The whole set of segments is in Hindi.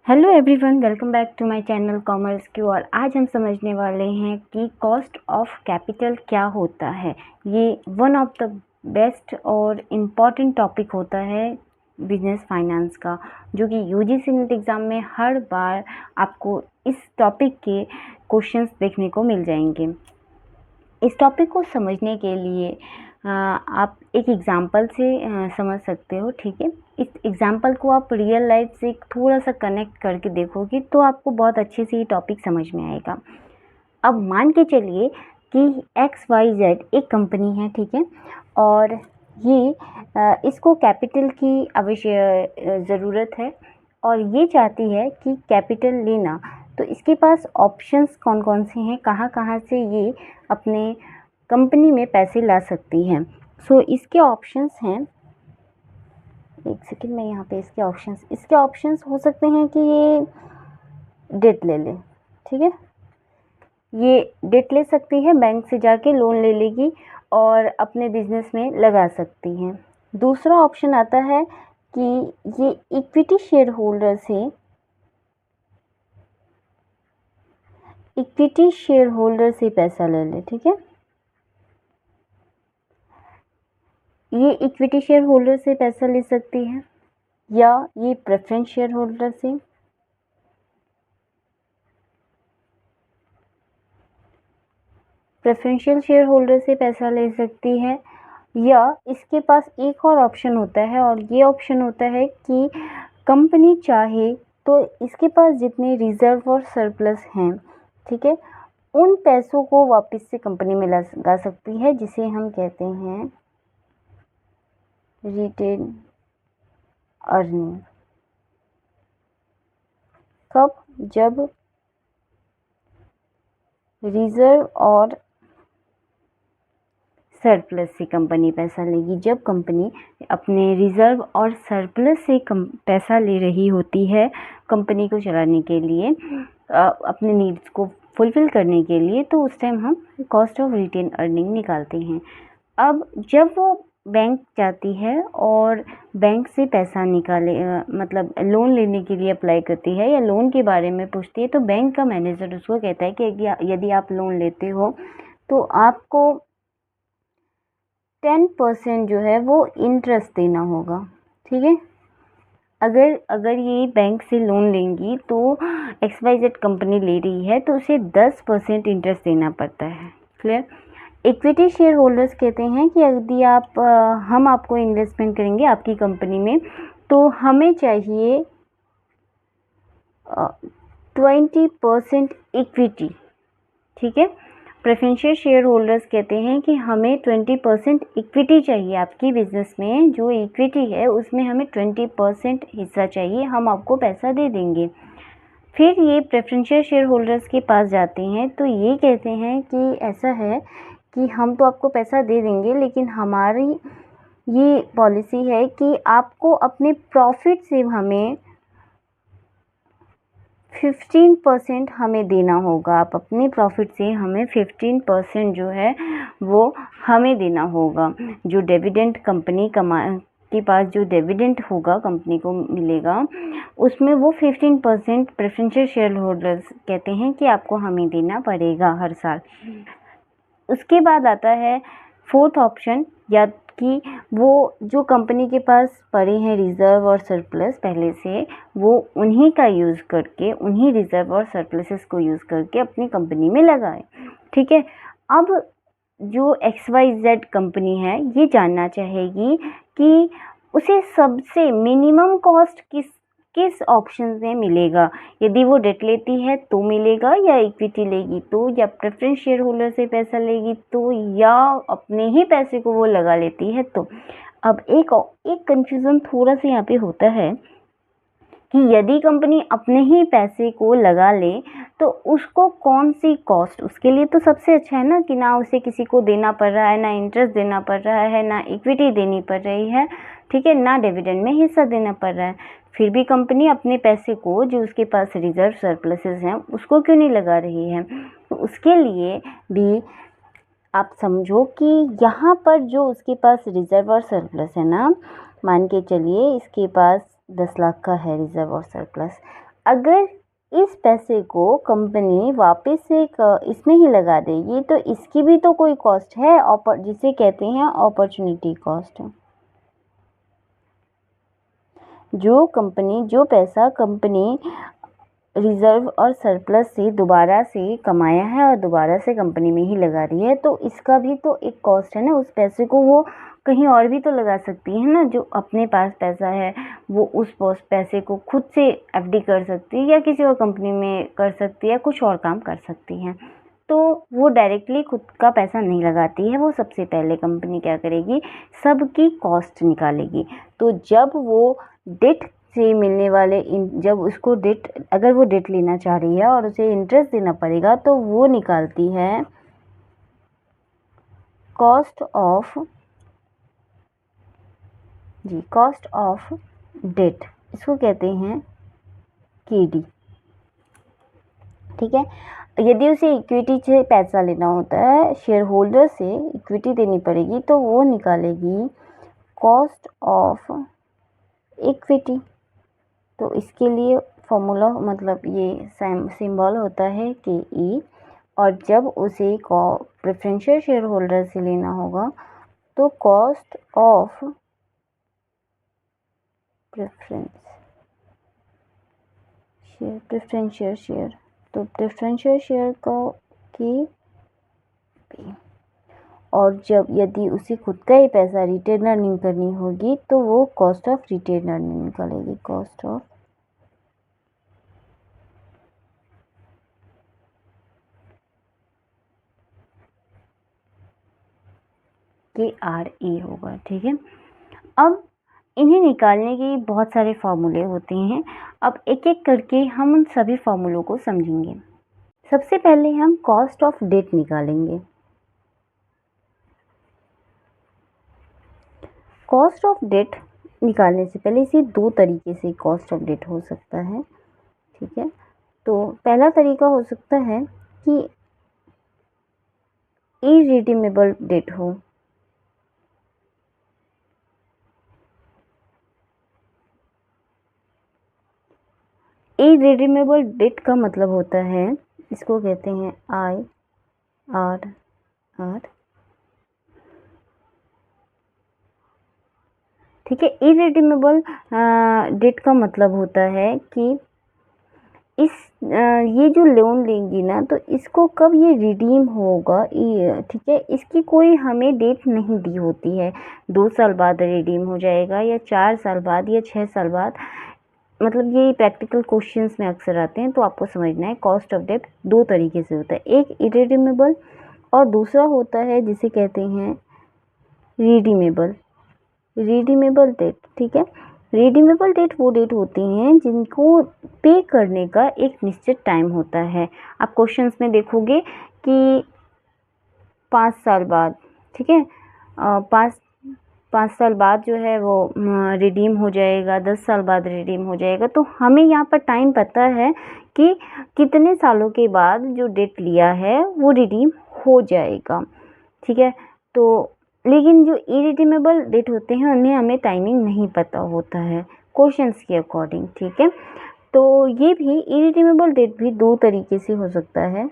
Hello everyone, welcome back to my channel commerce Q. और आज हम समझने वाले हैं कि कॉस्ट ऑफ कैपिटल क्या होता है। ये वन ऑफ द बेस्ट और इम्पॉर्टेंट टॉपिक होता है बिजनेस फाइनेंस का, जो कि यूजीसी नेट एग्ज़ाम में हर बार आपको इस टॉपिक के क्वेश्चंस देखने को मिल जाएंगे। इस टॉपिक को समझने के लिए आप एक एग्ज़ाम्पल से समझ सकते हो, ठीक है। इस एग्ज़ाम्पल को आप रियल लाइफ से थोड़ा सा कनेक्ट करके देखोगे तो आपको बहुत अच्छे से ये टॉपिक समझ में आएगा। अब मान के चलिए कि XYZ एक कंपनी है, ठीक है, और ये इसको कैपिटल की ज़रूरत है और ये चाहती है कि कैपिटल लेना। तो इसके पास ऑप्शंस कौन कौन से हैं, कहाँ कहाँ से ये अपने कंपनी में पैसे ला सकती है। सो इसके ऑप्शंस हैं, एक सेकंड में यहाँ पे इसके ऑप्शंस हो सकते हैं कि ये डेट ले ले, ठीक है, ये डेट ले सकती है, बैंक से जाके लोन ले लेगी और अपने बिजनेस में लगा सकती है। दूसरा ऑप्शन आता है कि ये इक्विटी शेयर होल्डर से पैसा ले ले, ठीक है। ये इक्विटी शेयर होल्डर से पैसा ले सकती है या ये प्रेफरेंस शेयर होल्डर से, प्रेफरेंशियल शेयर होल्डर से पैसा ले सकती है, या इसके पास एक और ऑप्शन होता है और ये ऑप्शन होता है कि कंपनी चाहे तो इसके पास जितने रिजर्व और सरप्लस हैं, ठीक है, उन पैसों को वापस से कंपनी में लगा सकती है, जिसे हम कहते हैं रिटेन अर्निंग। कब? जब रिजर्व और सरप्लस से कंपनी पैसा लेगी। जब कंपनी अपने रिजर्व और सरप्लस से पैसा ले रही होती है कंपनी को चलाने के लिए, अपने नीड्स को फुलफिल करने के लिए, तो उस टाइम हम कॉस्ट ऑफ रिटेन अर्निंग निकालते हैं। अब जब वो बैंक जाती है और बैंक से पैसा निकाले, मतलब लोन लेने के लिए अप्लाई करती है या लोन के बारे में पूछती है, तो बैंक का मैनेजर उसको कहता है कि यदि आप लोन लेते हो तो आपको 10% जो है वो इंटरेस्ट देना होगा, ठीक है। अगर ये बैंक से लोन लेंगी तो XYZ कंपनी ले रही है तो उसे 10% इंटरेस्ट देना पड़ता है। क्लियर? इक्विटी शेयर होल्डर्स कहते हैं कि यदि हम आपको इन्वेस्टमेंट करेंगे आपकी कंपनी में तो हमें चाहिए 20% इक्विटी, ठीक है। प्रेफरेंशियल शेयर होल्डर्स कहते हैं कि हमें 20% इक्विटी चाहिए, आपकी बिजनेस में जो इक्विटी है उसमें हमें 20% हिस्सा चाहिए, हम आपको पैसा दे देंगे। फिर ये प्रेफरेंशियल शेयर होल्डर्स के पास जाते हैं तो ये कहते हैं कि ऐसा है कि हम तो आपको पैसा दे देंगे, लेकिन हमारी ये पॉलिसी है कि आपको अपने प्रॉफिट से हमें 15% हमें देना होगा। आप अपने प्रॉफिट से हमें 15% जो है वो हमें देना होगा। जो डिविडेंड कंपनी के पास जो डिविडेंड होगा कंपनी को मिलेगा, उसमें वो 15% प्रेफरेंशियल शेयर होल्डर्स कहते हैं कि आपको हमें देना पड़ेगा हर साल। उसके बाद आता है फोर्थ ऑप्शन, या कि वो जो कंपनी के पास पड़े हैं रिजर्व और सरप्लस पहले से, वो उन्हीं का यूज़ करके, उन्हीं रिजर्व और सरप्लसेस को यूज़ करके अपनी कंपनी में लगाए, ठीक है। अब जो XYZ कंपनी है ये जानना चाहेगी कि उसे सबसे मिनिमम कॉस्ट किस ऑप्शन में मिलेगा। यदि वो डेट लेती है तो मिलेगा, या इक्विटी लेगी तो, या प्रेफरेंस शेयर होल्डर से पैसा लेगी तो, या अपने ही पैसे को वो लगा लेती है तो। अब एक कंफ्यूजन थोड़ा सा यहाँ पे होता है कि यदि कंपनी अपने ही पैसे को लगा ले तो उसको कौन सी कॉस्ट, उसके लिए तो सबसे अच्छा है ना कि ना उसे किसी को देना पड़ रहा है, ना इंटरेस्ट देना पड़ रहा है, ना इक्विटी देनी पड़ रही है, ठीक है, ना डिविडेंड में हिस्सा देना पड़ रहा है। फिर भी कंपनी अपने पैसे को, जो उसके पास रिजर्व सरप्लसेस हैं, उसको क्यों नहीं लगा रही है। तो उसके लिए भी आप समझो कि यहाँ पर जो उसके पास रिजर्व और सरप्लस है ना, मान के चलिए इसके पास 10 लाख का है रिजर्व और सरप्लस। अगर इस पैसे को कंपनी वापस से इसमें ही लगा देगी तो इसकी भी तो कोई कॉस्ट है, जिसे कहते हैं अपॉर्चुनिटी कॉस्ट। जो पैसा कंपनी रिजर्व और सरप्लस से दोबारा से कमाया है और दोबारा से कंपनी में ही लगा रही है, तो इसका भी तो एक कॉस्ट है ना। उस पैसे को वो कहीं और भी तो लगा सकती है ना। जो अपने पास पैसा है वो उस पैसे को खुद से एफडी कर सकती है या किसी और कंपनी में कर सकती है, कुछ और काम कर सकती है। तो वो डायरेक्टली खुद का पैसा नहीं लगाती है। वो सबसे पहले कंपनी क्या करेगी, सबकी कॉस्ट निकालेगी। तो जब वो डेट से मिलने वाले जब उसको अगर वो डेट लेना चाह रही है और उसे इंटरेस्ट देना पड़ेगा, तो वो निकालती है कॉस्ट ऑफ डेट। इसको कहते हैं केडी। ठीक है। यदि उसे इक्विटी से पैसा लेना होता है, शेयर होल्डर से इक्विटी देनी पड़ेगी, तो वो निकालेगी कॉस्ट ऑफ इक्विटी। तो इसके लिए फॉर्मूला मतलब ये सिंबल होता है के ई। और जब उसे प्रेफरेंशियल शेयर होल्डर से लेना होगा तो कॉस्ट ऑफ प्रेफरेंशियल शेयर, तो प्रेफरेंशियल शेयर का की। और जब यदि उसे खुद का ही पैसा रिटेन अर्निंग करनी होगी तो वो कॉस्ट ऑफ रिटेन अर्निंग निकालेगी, कॉस्ट ऑफ KRE होगा। ठीक है। अब इन्हें निकालने के बहुत सारे फॉर्मूले होते हैं। अब एक एक करके हम उन सभी फॉर्मूलों को समझेंगे। सबसे पहले हम कॉस्ट ऑफ डेट निकालेंगे। कॉस्ट ऑफ डेट निकालने से पहले इसे दो तरीके से कॉस्ट ऑफ डेट हो सकता है। ठीक है। तो पहला तरीका हो सकता है कि इरिडीमेबल डेट हो। इरिडीमेबल डेट का मतलब होता है, इसको कहते हैं IRR। ठीक है। इरिडीमेबल डेट का मतलब होता है कि ये जो लोन लेंगी ना, तो इसको कब ये रिडीम होगा, ठीक है, इसकी कोई हमें डेट नहीं दी होती है। 2 साल बाद रिडीम हो जाएगा या 4 साल बाद या 6 साल बाद। मतलब ये प्रैक्टिकल क्वेश्चंस में अक्सर आते हैं, तो आपको समझना है कॉस्ट ऑफ डेट दो तरीके से होता है, एक इरिडीमेबल और दूसरा होता है जिसे कहते हैं रिडीमेबल डेट। ठीक है। रिडीमेबल डेट वो डेट होती हैं जिनको पे करने का एक निश्चित टाइम होता है। आप क्वेश्चंस में देखोगे कि 5 साल बाद, ठीक है, 5 साल बाद जो है वो रिडीम हो जाएगा, 10 साल बाद रिडीम हो जाएगा। तो हमें यहाँ पर टाइम पता है कि कितने सालों के बाद जो डेट लिया है वो रिडीम हो जाएगा। ठीक है। तो लेकिन जो इरिडीमेबल डेट होते हैं उन्हें हमें टाइमिंग नहीं पता होता है क्वेश्चंस के अकॉर्डिंग। ठीक है। तो ये भी इरिडीमेबल डेट भी दो तरीके से हो सकता है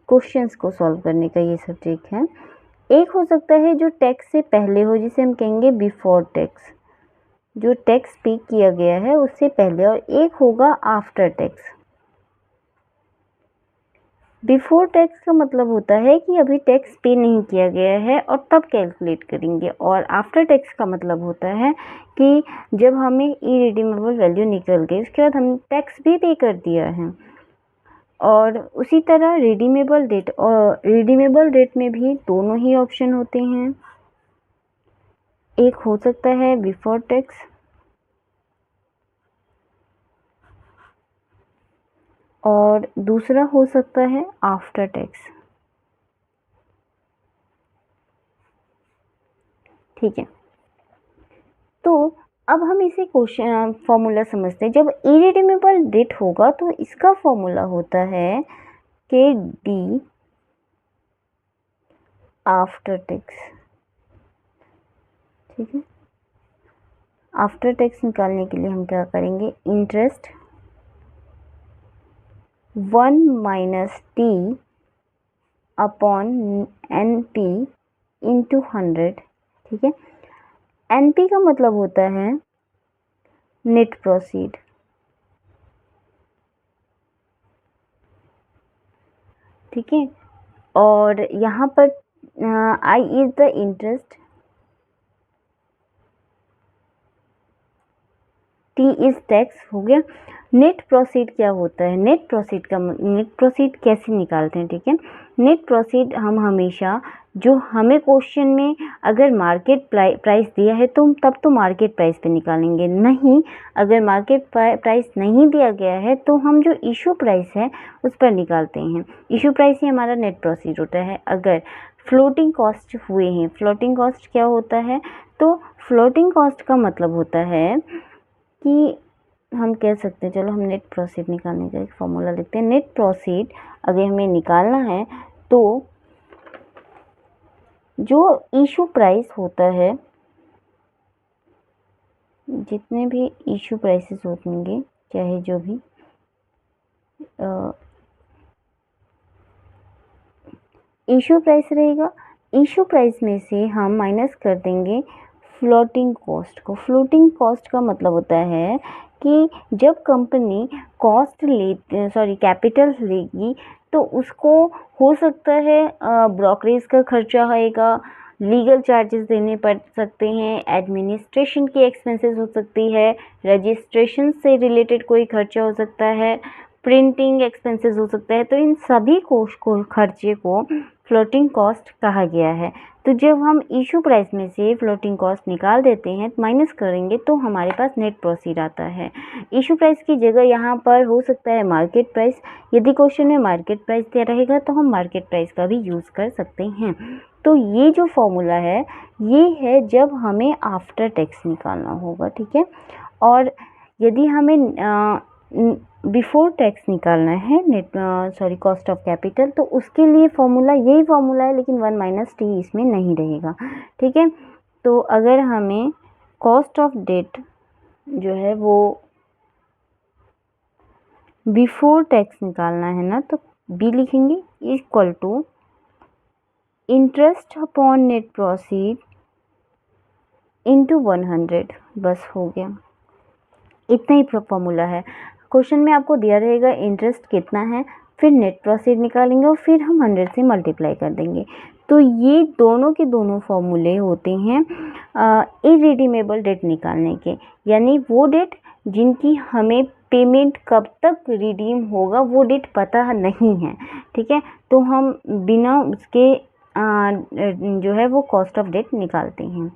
क्वेश्चंस को सॉल्व करने का, ये सब ट्रिक है। एक हो सकता है जो टैक्स से पहले हो, जिसे हम कहेंगे बिफोर टैक्स, जो टैक्स पे किया गया है उससे पहले, और एक होगा आफ्टर टैक्स। बिफोर टैक्स का मतलब होता है कि अभी टैक्स पे नहीं किया गया है और तब कैलकुलेट करेंगे, और आफ्टर टैक्स का मतलब होता है कि जब हमें इरिडीमेबल वैल्यू निकल गई उसके बाद हमने टैक्स भी पे कर दिया है। और उसी तरह रिडीमेबल डेट, और रिडीमेबल डेट में भी दोनों ही ऑप्शन होते हैं। एक हो सकता है बिफोर टैक्स और दूसरा हो सकता है आफ्टर टैक्स। ठीक है। तो अब हम इसे क्वेश्चन फॉर्मूला समझते हैं। जब इरिडीमेबल डेट होगा तो इसका फॉर्मूला होता है के डी आफ्टर टैक्स। ठीक है। आफ्टर टैक्स निकालने के लिए हम क्या करेंगे, interest 1 minus T upon NP into 100, ठीक है। NP का मतलब होता है नेट प्रोसीड, ठीक है। और यहाँ पर I is the interest, T is tax, हो गया। नेट प्रोसीड क्या होता है? नेट प्रोसीड कैसे निकालते हैं, ठीक है। नेट प्रोसीड हम हमेशा, जो हमें क्वेश्चन में अगर मार्केट प्राइस दिया है तो तब तो मार्केट प्राइस पे निकालेंगे, नहीं अगर मार्केट प्राइस नहीं दिया गया है तो हम जो इशू प्राइस है उस पर निकालते हैं। इशू प्राइस ही हमारा नेट प्रोसीड होता है। अगर फ्लोटिंग कॉस्ट हुए हैं, फ्लोटिंग कॉस्ट क्या होता है? तो फ्लोटिंग कॉस्ट का मतलब होता है कि हम कह सकते हैं, चलो हम नेट प्रोसीड निकालने का एक फॉर्मूला लिखते हैं। नेट प्रोसीड अगर हमें निकालना है तो जो इशू प्राइस होता है, जितने भी इशू प्राइसेस होंगे, चाहे जो भी इशू प्राइस रहेगा, इशू प्राइस में से हम माइनस कर देंगे फ्लोटिंग कॉस्ट को। फ्लोटिंग कॉस्ट का मतलब होता है कि जब कंपनी कैपिटल लेगी तो उसको हो सकता है ब्रोकरेज का खर्चा आएगा, लीगल चार्जेस देने पड़ सकते हैं, एडमिनिस्ट्रेशन की एक्सपेंसेस हो सकती है, रजिस्ट्रेशन से रिलेटेड कोई खर्चा हो सकता है, प्रिंटिंग एक्सपेंसेस हो सकता है। तो इन सभी खर्चे को फ्लोटिंग कॉस्ट कहा गया है। तो जब हम इशू प्राइस में से फ्लोटिंग कॉस्ट निकाल देते हैं, माइनस करेंगे, तो हमारे पास नेट प्रोसीड आता है। इशू प्राइस की जगह यहाँ पर हो सकता है मार्केट प्राइस। यदि क्वेश्चन में मार्केट प्राइस दिया रहेगा तो हम मार्केट प्राइस का भी यूज़ कर सकते हैं। तो ये जो फॉर्मूला है ये है जब हमें आफ्टर टैक्स निकालना होगा, ठीक है। और यदि हमें बिफोर टैक्स निकालना है कॉस्ट ऑफ कैपिटल, तो उसके लिए फॉर्मूला यही फॉर्मूला है, लेकिन 1 माइनस टी इसमें नहीं रहेगा, ठीक है। तो अगर हमें कॉस्ट ऑफ डेट जो है वो बिफोर टैक्स निकालना है ना, तो बी लिखेंगे equal to interest upon net proceed into 100, बस हो गया। इतना ही फॉर्मूला है। क्वेश्चन में आपको दिया रहेगा इंटरेस्ट कितना है, फिर नेट प्रोसीड निकालेंगे और फिर हम 100 से मल्टीप्लाई कर देंगे। तो ये दोनों के दोनों फॉर्मूले होते हैं इररिडीमेबल डेट निकालने के, यानी वो डेट जिनकी हमें पेमेंट कब तक रिडीम होगा वो डेट पता नहीं है, ठीक है। तो हम बिना उसके जो है वो कॉस्ट ऑफ डेट निकालते हैं।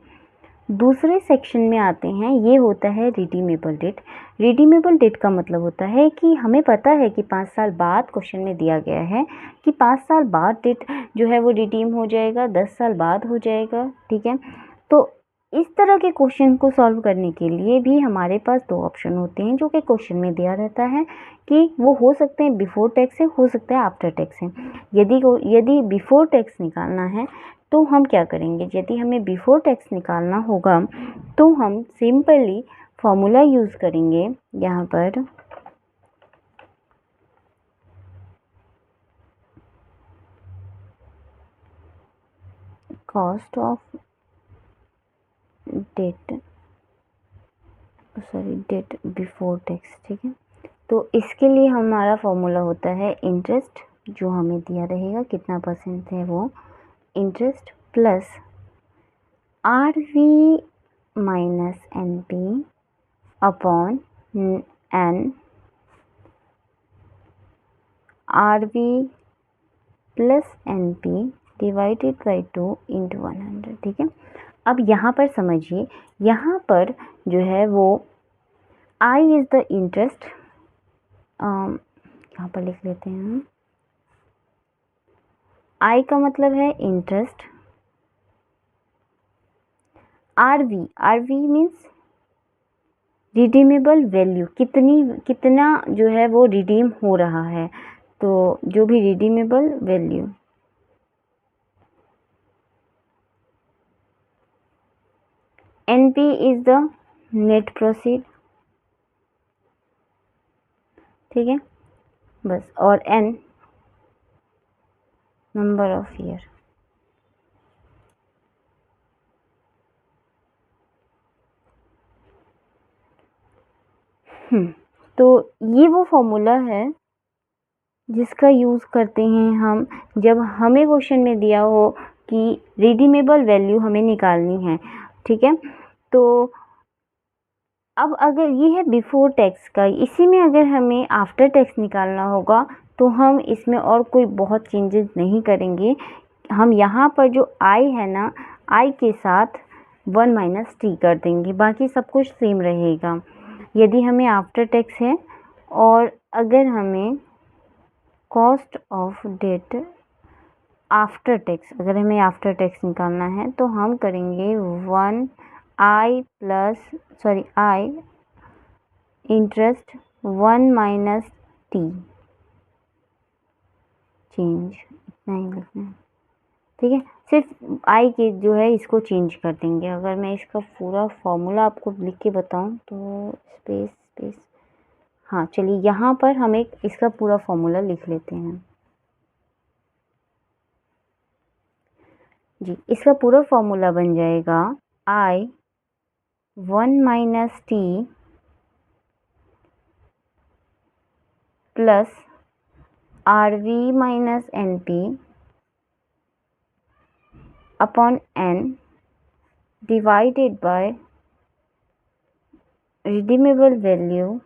दूसरे सेक्शन में आते हैं, ये होता है रिडीमेबल डेट। रिडीमेबल डेट का मतलब होता है कि हमें पता है कि 5 साल बाद, क्वेश्चन में दिया गया है कि 5 साल बाद डेट जो है वो रिडीम हो जाएगा, 10 साल बाद हो जाएगा, ठीक है। तो इस तरह के क्वेश्चन को सॉल्व करने के लिए भी हमारे पास 2 ऑप्शन होते हैं जो कि क्वेश्चन में दिया रहता है कि वो हो सकते हैं बिफोर टैक्स है, हो सकता है आफ्टर टैक्स है। यदि बिफोर टैक्स निकालना है तो हम क्या करेंगे, यदि हमें बिफोर टैक्स निकालना होगा तो हम सिंपली फॉर्मूला यूज़ करेंगे यहाँ पर cost of debt before tax, ठीक है। तो इसके लिए हमारा फॉर्मूला होता है इंटरेस्ट, जो हमें दिया रहेगा कितना परसेंट है वो interest, plus RV minus NP upon N RV plus NP divided by 2 into 100, ठीक है। अब यहाँ पर समझिए, यहाँ पर जो है वो I इज़ द इंटरेस्ट, यहाँ पर लिख लेते हैं हम, I का मतलब है interest, RV means redeemable value, कितना जो है वो रिडीम हो रहा है, तो जो भी redeemable value, NP is the net proceed, ठीक है। बस, और n नंबर ऑफ ईयर। तो ये वो फॉर्मूला है जिसका यूज़ करते हैं हम जब हमें क्वेश्चन में दिया हो कि रिडीमेबल वैल्यू हमें निकालनी है, ठीक है। तो अब अगर ये है बिफोर टैक्स का, इसी में अगर हमें आफ्टर टैक्स निकालना होगा तो हम इसमें और कोई बहुत चेंजेस नहीं करेंगे। हम यहाँ पर जो आई है ना, आई के साथ 1 माइनस टी कर देंगे, बाकी सब कुछ सेम रहेगा। यदि हमें आफ्टर टैक्स है और अगर हमें cost of debt after tax, अगर हमें आफ्टर टैक्स निकालना है तो हम करेंगे 1 आई इंटरेस्ट 1 माइनस टी, चेंज इतना ही लिखना है, ठीक है। सिर्फ आई के जो है इसको चेंज कर देंगे। अगर मैं इसका पूरा फॉर्मूला आपको लिख के बताऊं तो स्पेस, हाँ चलिए यहाँ पर हम एक इसका पूरा फॉर्मूला लिख लेते हैं जी। इसका पूरा फॉर्मूला बन जाएगा I 1 minus T plus R V minus N P upon N divided by redeemable value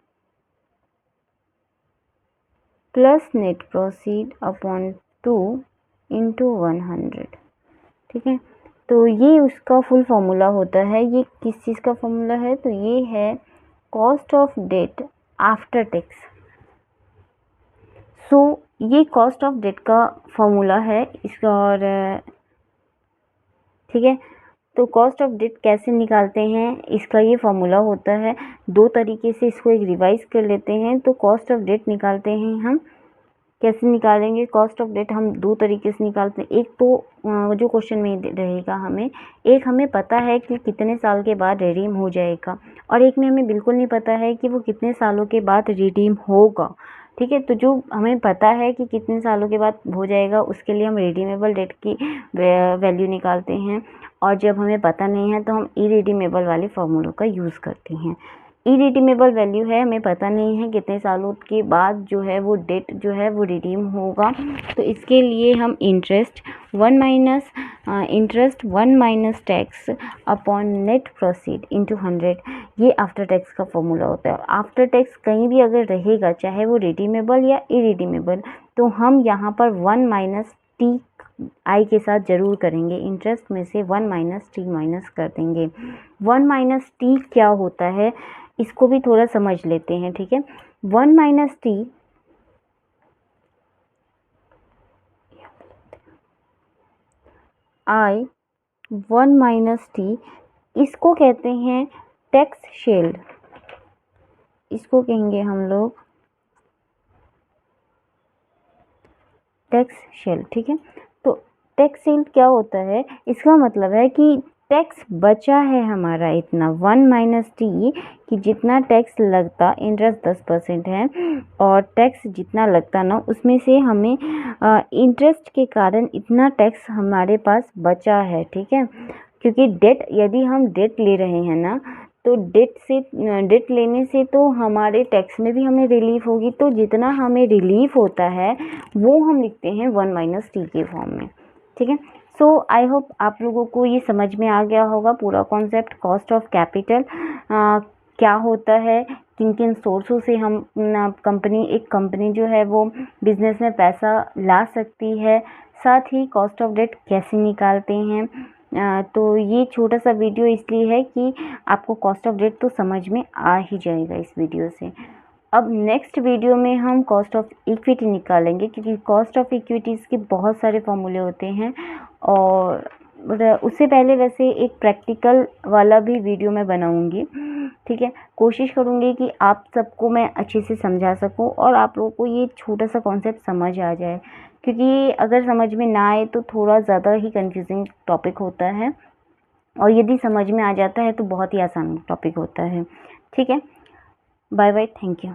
plus net proceed upon 2 into 100, ठीक है। तो ये उसका फुल फॉर्मूला होता है। ये किस चीज़ का फॉर्मूला है? तो ये है cost of debt after tax. So ये कॉस्ट ऑफ डेट का फॉर्मूला है इसका, और ठीक है। तो कॉस्ट ऑफ डेट कैसे निकालते हैं, इसका ये फॉर्मूला होता है। दो तरीके से इसको एक रिवाइज कर लेते हैं। तो कॉस्ट ऑफ डेट निकालते हैं हम, कैसे निकालेंगे कॉस्ट ऑफ डेट? हम दो तरीके से निकालते हैं। एक तो जो क्वेश्चन में रहेगा हमें, एक हमें पता है कि कितने साल के बाद रिडीम हो जाएगा, और एक में हमें बिल्कुल नहीं पता है कि वो कितने सालों के बाद रिडीम होगा, ठीक है। तो जो हमें पता है कि कितने सालों के बाद हो जाएगा, उसके लिए हम रिडीमेबल डेट की वैल्यू निकालते हैं, और जब हमें पता नहीं है तो हम इरिडीमेबल वाले फॉर्मूलों का यूज़ करते हैं। इरिडीमेबल वैल्यू है, हमें पता नहीं है कितने सालों के बाद जो है वो डेट जो है वो रिडीम होगा, तो इसके लिए हम interest 1 minus tax upon net proceed into 100, ये आफ्टर टैक्स का फॉर्मूला होता है। आफ्टर टैक्स कहीं भी अगर रहेगा, चाहे वो रिडीमेबल या इरिडीमेबल, तो हम यहाँ पर 1 माइनस टी आई के साथ ज़रूर करेंगे। इंटरेस्ट में से 1 माइनस टी माइनस कर देंगे। 1 माइनस टी क्या होता है, इसको भी थोड़ा समझ लेते हैं, ठीक है। 1 minus T I 1 minus T, इसको कहते हैं टैक्स शील्ड, इसको कहेंगे हम लोग टैक्स शील्ड, ठीक है। तो टैक्स शील्ड क्या होता है? इसका मतलब है कि टैक्स बचा है हमारा इतना 1 माइनस टी, कि जितना टैक्स लगता, इंटरेस्ट 10% है और टैक्स जितना लगता ना, उसमें से हमें इंटरेस्ट के कारण इतना टैक्स हमारे पास बचा है, ठीक है। क्योंकि डेट, यदि हम डेट ले रहे हैं ना, तो डेट लेने से तो हमारे टैक्स में भी हमें रिलीफ होगी, तो जितना हमें रिलीफ होता है वो हम लिखते हैं 1 माइनस टी के फॉर्म में, ठीक है। सो आई होप आप लोगों को ये समझ में आ गया होगा पूरा कॉन्सेप्ट। कॉस्ट ऑफ कैपिटल क्या होता है, किन किन सोर्सों से हम एक कंपनी जो है वो बिजनेस में पैसा ला सकती है, साथ ही कॉस्ट ऑफ डेट कैसे निकालते हैं। तो ये छोटा सा वीडियो इसलिए है कि आपको कॉस्ट ऑफ डेट तो समझ में आ ही जाएगा इस वीडियो से। अब नेक्स्ट वीडियो में हम कॉस्ट ऑफ इक्विटी निकालेंगे, क्योंकि कॉस्ट ऑफ इक्विटीज़ के बहुत सारे फॉर्मूले होते हैं, और उससे पहले वैसे एक प्रैक्टिकल वाला भी वीडियो मैं बनाऊंगी, ठीक है। कोशिश करूंगी कि आप सबको मैं अच्छे से समझा सकूं और आप लोगों को ये छोटा सा कॉन्सेप्ट समझ आ जाए, क्योंकि अगर समझ में ना आए तो थोड़ा ज़्यादा ही कंफ्यूजिंग टॉपिक होता है, और यदि समझ में आ जाता है तो बहुत ही आसान टॉपिक होता है, ठीक है। Bye bye, thank you.